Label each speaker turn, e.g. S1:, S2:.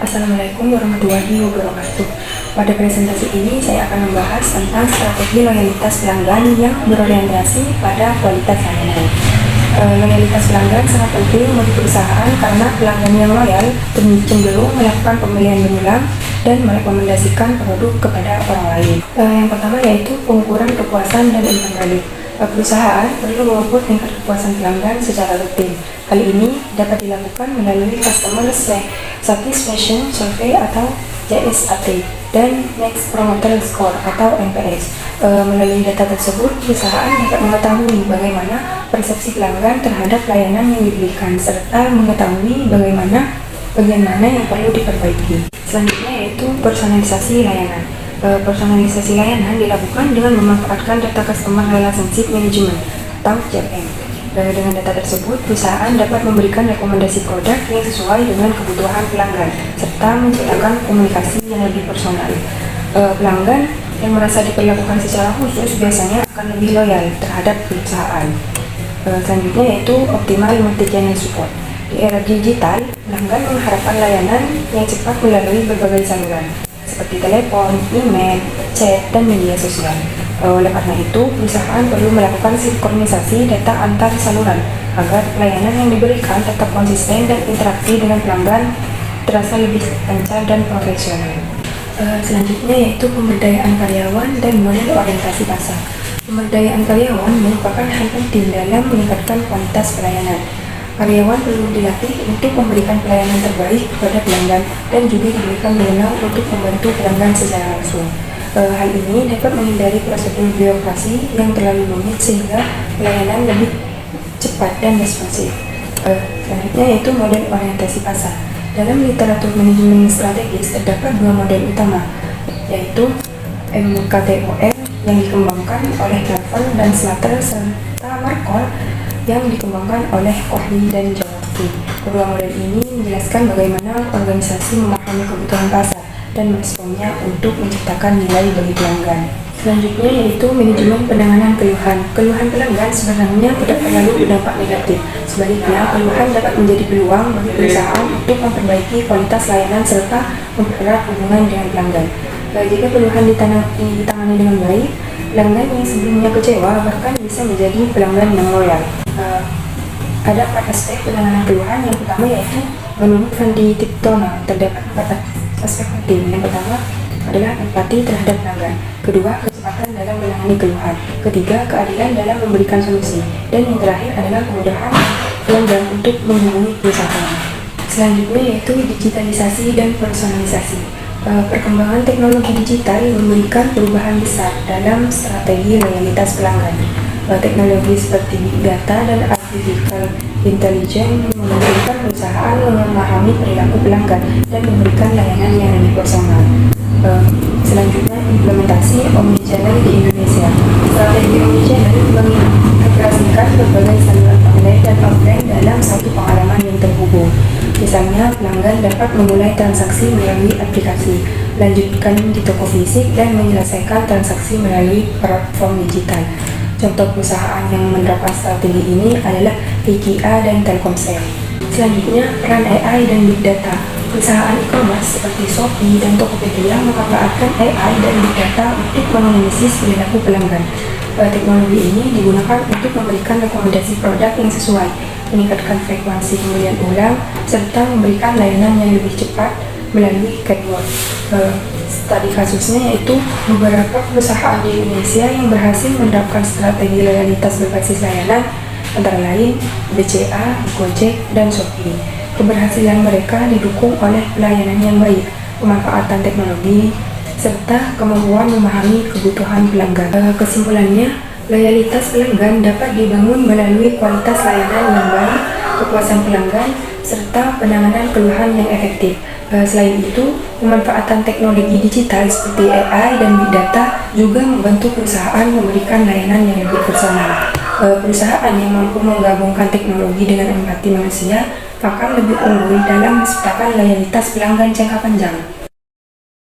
S1: Assalamualaikum warahmatullahi wabarakatuh. Pada presentasi ini saya akan membahas tentang strategi loyalitas pelanggan yang berorientasi pada kualitas layanan. Loyalitas pelanggan sangat penting bagi perusahaan karena pelanggan yang loyal cenderung melakukan pembelian berulang dan merekomendasikan produk kepada orang lain. Yang pertama yaitu pengukuran kepuasan dan imbal balik. Perusahaan perlu mengukur tingkat kepuasan pelanggan secara rutin. Hal ini dapat dilakukan melalui Customer Satisfaction Survey atau CSAT dan Next Promoter Score atau NPS. Melalui data tersebut, perusahaan dapat mengetahui bagaimana persepsi pelanggan terhadap layanan yang diberikan serta mengetahui bagaimana yang perlu diperbaiki. Selanjutnya yaitu personalisasi layanan. Personalisasi layanan dilakukan dengan memanfaatkan data Customer Relationship Management atau CRM. Dengan data tersebut, perusahaan dapat memberikan rekomendasi produk yang sesuai dengan kebutuhan pelanggan serta menciptakan komunikasi yang lebih personal. Pelanggan yang merasa diperlakukan secara khusus biasanya akan lebih loyal terhadap perusahaan. Selanjutnya yaitu optimal multi-channel support. Di era digital, pelanggan mengharapkan layanan yang cepat melalui berbagai saluran seperti telepon, email, chat, dan media sosial. Oleh karena itu, perusahaan perlu melakukan sinkronisasi data antar saluran agar layanan yang diberikan tetap konsisten dan interaksi dengan pelanggan terasa lebih lancar dan profesional. Selanjutnya yaitu pemberdayaan karyawan dan model orientasi pasar. Pemberdayaan karyawan merupakan hal penting dalam meningkatkan kualitas pelayanan. Karyawan perlu dilatih untuk memberikan pelayanan terbaik kepada pelanggan dan juga diberikan wewenang untuk membantu pelanggan secara langsung. Hal ini dapat menghindari prosedur birokrasi yang terlalu rumit sehingga pelayanan lebih cepat dan responsif. Selanjutnya yaitu model orientasi pasar. Dalam literatur manajemen strategis terdapat dua model utama, yaitu MKTOR yang dikembangkan oleh Navel dan Slater serta Markov yang dikembangkan oleh Kohli dan Jaworski. Kedua model ini menjelaskan bagaimana organisasi memahami kebutuhan pasar dan meresponnya untuk menciptakan nilai bagi pelanggan. Selanjutnya yaitu manajemen penanganan keluhan. Keluhan pelanggan sebenarnya tidak terlalu berdampak negatif. Sebaliknya, keluhan dapat menjadi peluang bagi perusahaan untuk memperbaiki kualitas layanan serta mempererat hubungan dengan pelanggan. Jika keluhan ditangani dengan baik, pelanggan yang sebelumnya kecewa bahkan bisa menjadi pelanggan yang loyal. Ada 4 aspek penanganan keluhan. Yang pertama yaitu menurut Randy Tipton terdapat 4 aspek penting. Yang pertama adalah empati terhadap pelanggan. Kedua, kecepatan dalam menangani keluhan. Ketiga, keadilan dalam memberikan solusi. Dan yang terakhir adalah kemudahan pelanggan untuk menghubungi perusahaan. Selanjutnya yaitu digitalisasi dan personalisasi. Perkembangan teknologi digital memberikan perubahan besar dalam strategi loyalitas pelanggan. Teknologi seperti big data dan artificial intelligence memungkinkan perusahaan memahami perilaku pelanggan dan memberikan layanan yang lebih personal. Selanjutnya, implementasi omnichannel di Indonesia. Strategi omnichannel mengintegrasikan berbagai saluran online dan offline dalam satu pengalaman yang terhubung. Misalnya, pelanggan dapat memulai transaksi melalui aplikasi, melanjutkan di toko fisik, dan menyelesaikan transaksi melalui platform digital. Contoh perusahaan yang menerapkan strategi ini adalah IKEA dan Telkomsel. Selanjutnya, peran AI dan Big Data. Perusahaan e-commerce seperti Shopee dan Tokopedia memanfaatkan AI dan Big Data untuk menganalisis perilaku pelanggan. Teknologi ini digunakan untuk memberikan rekomendasi produk yang sesuai, meningkatkan frekuensi pembelian ulang, serta memberikan layanan yang lebih cepat melalui chatbot. Tadi kasusnya yaitu beberapa perusahaan di Indonesia yang berhasil menerapkan strategi loyalitas berbasis layanan, antara lain BCA, Gojek, dan Shopee. Keberhasilan mereka didukung oleh pelayanan yang baik, pemanfaatan teknologi, serta kemampuan memahami kebutuhan pelanggan. Kesimpulannya, loyalitas pelanggan dapat dibangun melalui kualitas layanan yang baik, kepuasan pelanggan, serta penanganan keluhan yang efektif. Selain itu, pemanfaatan teknologi digital seperti AI dan Big Data juga membantu perusahaan memberikan layanan yang lebih personal. Perusahaan yang mampu menggabungkan teknologi dengan empati manusia akan lebih unggul dalam menciptakan loyalitas pelanggan jangka panjang.